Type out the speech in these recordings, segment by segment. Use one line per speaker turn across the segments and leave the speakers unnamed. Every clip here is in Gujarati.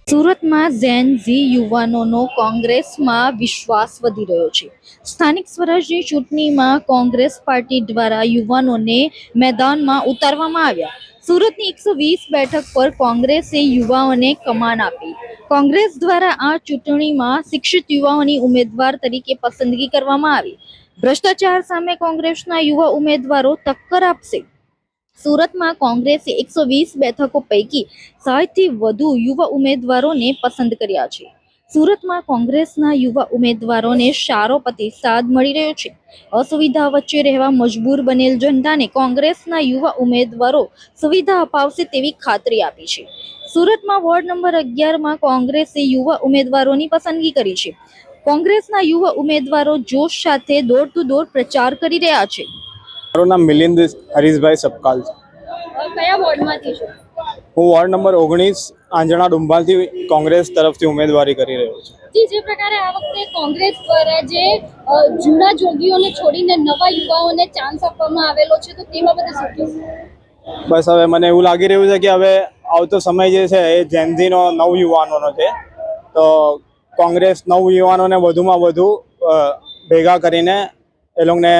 સુરતમાં ઝેન ઝી યુવાનોનો કોંગ્રેસમાં વિશ્વાસ વધી રહ્યો છે। સ્થાનિક સ્વરાજની ચૂંટણીમાં કોંગ્રેસ પાર્ટી દ્વારા યુવાનોને મેદાનમાં ઉતારવામાં આવ્યા। સુરતની 120 બેઠક પર કોંગ્રેસે યુવાઓને કમાન આપી। કોંગ્રેસ દ્વારા આ ચૂંટણીમાં શિક્ષિત યુવાઓની ઉમેદવાર તરીકે પસંદગી કરવામાં આવી। ભ્રષ્ટાચાર સામે કોંગ્રેસના યુવા ઉમેદવારો ટક્કર આપશે। સુરતમાં કોંગ્રેસે 120 બેઠકો પૈકી 60 થી વધુ યુવા ઉમેદવારોને પસંદ કર્યા છે। સુરતમાં કોંગ્રેસના યુવા ઉમેદવારોને સારો પ્રતિસાદ મળી રહ્યો છે। અસુવિધા વચ્ચે રહેવા મજબૂર બનેલ જનતાને કોંગ્રેસના યુવા ઉમેદવારો સુવિધા અપાવશે તેવી ખાતરી આપી છે। સુરતમાં વોર્ડ નંબર 11માં કોંગ્રેસે યુવા ઉમેદવારોની પસંદગી કરી છે। કોંગ્રેસના યુવા ઉમેદવારો જોશ સાથે ડોર ટુ ડોર પ્રચાર કરી રહ્યા છે।
મારું નામ મિલિંદ હરીશભાઈ સપકાલ છે।
કયા વોર્ડમાંથી છો?
હું વોર્ડ નંબર 19 આંજણા ડુંબાલથી કોંગ્રેસ તરફથી ઉમેદવારી કરી રહ્યો છું।
જી, જે પ્રકારે આ વખતે કોંગ્રેસ દ્વારા જે જૂના જોગીઓને છોડીને નવા યુવાઓને ચાન્સ આપવામાં આવેલો છે, તો તે બાબતે શું કહેશો?
બસ હવે મને એવું લાગી રહ્યું છે કે હવે આવતો સમય જે છે એ જેનઝીનો નવ યુવાનોનો છે, તો કોંગ્રેસ નવ યુવાનોને વધુમાં વધુ ભેગા કરીને એ લોકોને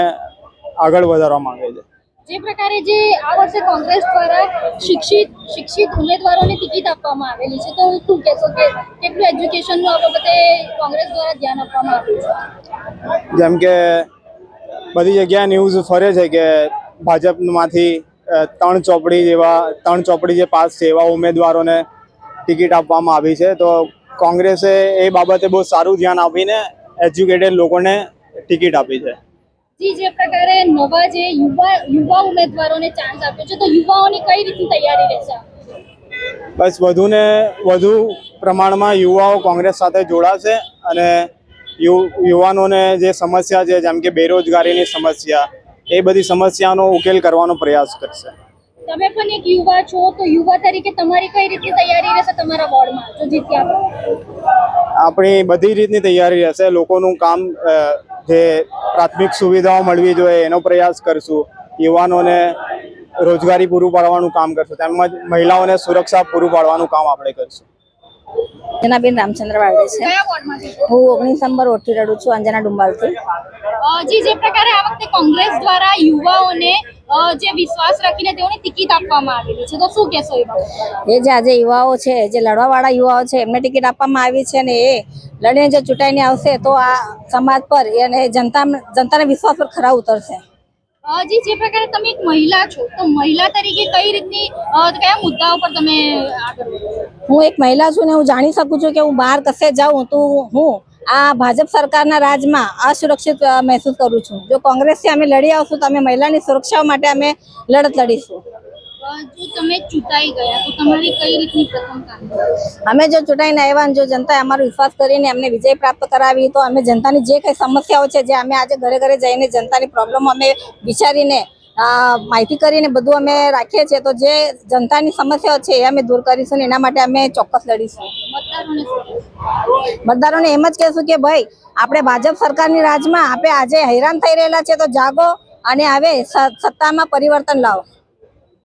આગળ વધારવા માંગે છે।
જે પ્રકારે જે આ વર્ષે કોંગ્રેસ દ્વારા શિક્ષિત ઉમેદવારોને ટિકિટ આપવામાં આવેલી છે, તો શું કહેશો કે કેટલું એજ્યુકેશનનું આ બાબતે કોંગ્રેસ દ્વારા ધ્યાન આપવામાં આવ્યું છે?
જેમ કે બધી જગ્યાએ ન્યૂઝ ફરે છે કે ભાજપમાંથી ત્રણ ચોપડી જે પાસ છે એવા ઉમેદવારોને ટિકિટ આપવામાં આવી છે, તો કોંગ્રેસે એ બાબતે બહુ સારું ધ્યાન આપીને એજ્યુકેટેડ લોકોને ટિકિટ આપી છે।
જી, જે પ્રકારે નવા જે યુવા ઉમેદવારોને ચાન્સ આપ્યો છે, તો યુવાઓની કઈ રીતની તૈયારી રહેશે?
બસ વધુને વધુ પ્રમાણમાં યુવાઓ કોંગ્રેસ સાથે જોડાશે અને યુવાનોને જે સમસ્યા છે જેમ કે બેરોજગારીની સમસ્યા, એ બધી સમસ્યાનો ઉકેલ કરવાનો પ્રયાસ કરશે।
તમે પણ એક યુવા છો, તો યુવા તરીકે તમારી કઈ રીતની તૈયારી રહેશે તમારા વોર્ડમાં જો જીત્યા?
આપણી બધી રીતની તૈયારી રહેશે। લોકોનું કામ જે પ્રાથમિક સુવિધાઓ મળવી જોઈએ એનો પ્રયાસ કરશું। યુવાનોને રોજગારી પૂરું પાડવાનું કામ કરશું, તેમજ મહિલાઓને સુરક્ષા પૂરું પાડવાનું કામ આપણે કરશું।
જનાબેન રામચંદ્ર વાળે છે। હું 19 નંબર ઓઠી રડું છું, અંજના ડુંબાલથી।
જી, જે પ્રકારે આ વખતે કોંગ્રેસ દ્વારા યુવાઓને જે વિશ્વાસ રાખીને તેઓને ટિકિટ આપવામાં આવેલી છે, તો શું કહેશો એ બાબતે?
એ જે આજે યુવાઓ છે, જે લડવાવાળા યુવાઓ છે, એમને ટિકિટ આપવામાં આવી છે અને એ લડીને જો ચૂંટાઈને આવશે તો આ સમાજ પર અને જનતાના વિશ્વાસ પર ખરા ઉતરશે।
જી, જે પ્રકારે તમે એક મહિલા છો, તો મહિલા તરીકે કઈ રીતની કયા મુદ્દાઓ પર તમે આગળ વધો?
હું એક મહિલા છું ને હું જાણી શકું છું કે હું બહાર કશે જાઉં તો હું આ ભાજપ સરકારના રાજમાં અસુરક્ષિત મહેસૂસ કરું છું। જો કોંગ્રેસથી અમે લડી આવશું તો અમે મહિલાની સુરક્ષા માટે અમે લડત લડીશું।
જો તમે ચૂંટાઈ ગયા તો તમારી કઈ રીતની પ્રથમ કામગીરી?
અમે જો ચૂંટાઈને આવ્યા, જો જનતાએ અમારો વિશ્વાસ કરીને અમને વિજય પ્રાપ્ત કરાવી, તો અમે જનતાની જે કંઈ સમસ્યાઓ છે, જે અમે આજે ઘરે ઘરે જઈને જનતાની પ્રોબ્લેમ અમે વિચારીને માહિતી કરીને બધું અમે રાખીએ છીએ, તો જે જનતાની સમસ્યાઓ છે એ અમે દૂર કરીશું ને એના માટે અમે ચોક્કસ લડીશું। મતદારોને એમ જ કહેશું કે ભાઈ, આપણે ભાજપ સરકારની રાજમાં આપણે આજે હેરાન થઈ રહેલા છે, તો જાગો અને હવે સત્તામાં પરિવર્તન લાવો।